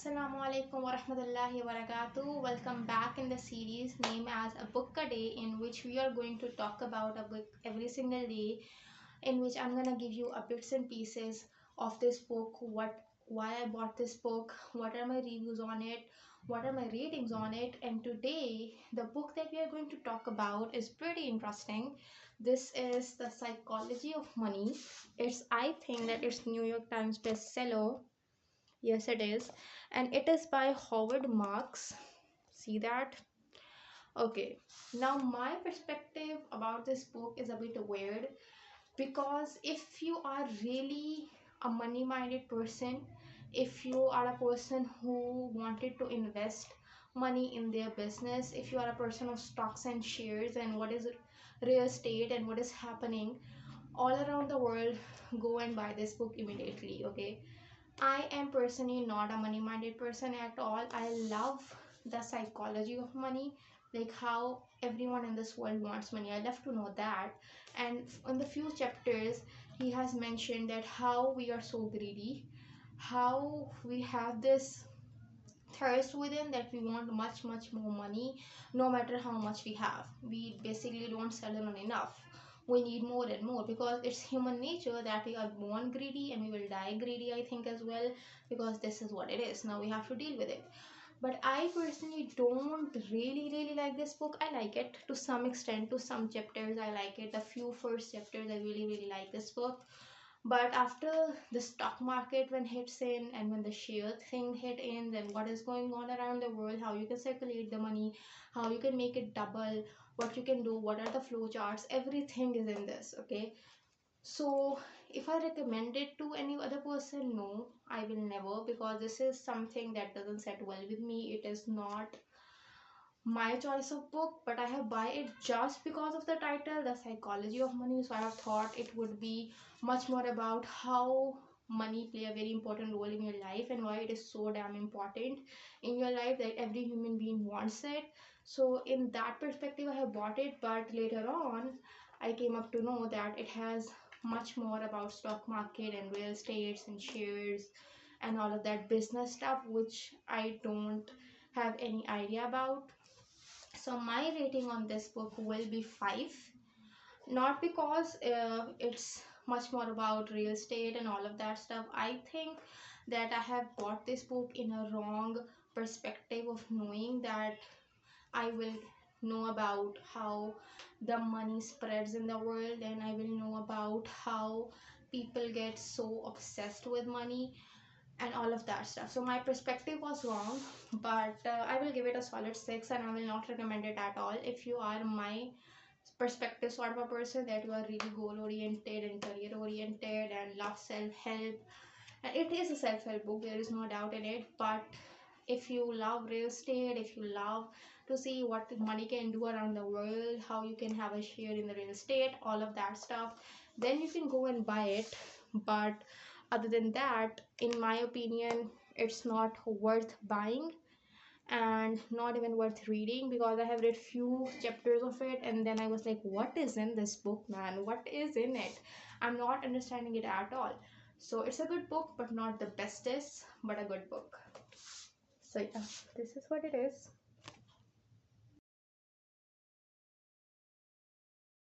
Assalamu alaikum wa rahmatullahi wa barakatuh. Welcome back in the series named as A Book a Day, in which we are going to talk about a book every single day, in which I'm gonna give you a bits and pieces of this book, why I bought this book, what are my reviews on it, what are my ratings on it. And today the book that we are going to talk about is pretty interesting. This is The Psychology of Money. I think that it's New York Times bestseller. Yes, it is. And it is by Howard Marks. See that? Okay. Now, my perspective about this book is a bit weird because if you are really a money minded person, if you are a person who wanted to invest money in their business, if you are a person of stocks and shares and what is real estate and what is happening all around the world, go and buy this book immediately. Okay, I am personally not a money minded person at all. I love the psychology of money, like how everyone in this world wants money. I love to know that. And in the few chapters, he has mentioned that how we are so greedy, how we have this thirst within that we want much, much more money no matter how much we have. We basically don't settle on enough. We need more and more because it's human nature that we are born greedy and we will die greedy, I think, as well, because this is what it is. Now we have to deal with it. But I personally don't really like this book. I like it to some extent, to some chapters I like it. The few first chapters I really like this book. But after the stock market when hits in and when the share thing hit in, then what is going on around the world, how you can circulate the money, how you can make it double, what you can do, what are the flow charts, everything is in this. Okay, so if I recommend it to any other person, no, I will never, because this is something that doesn't set well with me. It is not my choice of book, but I have buy it just because of the title, The Psychology of Money. So I have thought it would be much more about how money play a very important role in your life and why it is so damn important in your life that every human being wants it. So in that perspective I have bought it, but later on I came up to know that it has much more about stock market and real estates and shares and all of that business stuff, which I don't have any idea about. So my rating on this book will be 5. Not because it's much more about real estate and all of that stuff. I think that I have bought this book in a wrong perspective of knowing that I will know about how the money spreads in the world, and I will know about how people get so obsessed with money and all of that stuff. So my perspective was wrong, but I will give it a solid 6 and I will not recommend it at all. If you are my perspective sort of a person, that you are really goal oriented and career oriented and love self-help, and it is a self-help book, there is no doubt in it. But if you love real estate, if you love to see what money can do around the world, how you can have a share in the real estate, all of that stuff, then you can go and buy it. But other than that, in my opinion, it's not worth buying and not even worth reading, because I have read few chapters of it and then I was like, what is in this book, man? What is in it? I'm not understanding it at all. So it's a good book, but not the bestest, but a good book. So yeah, this is what it is.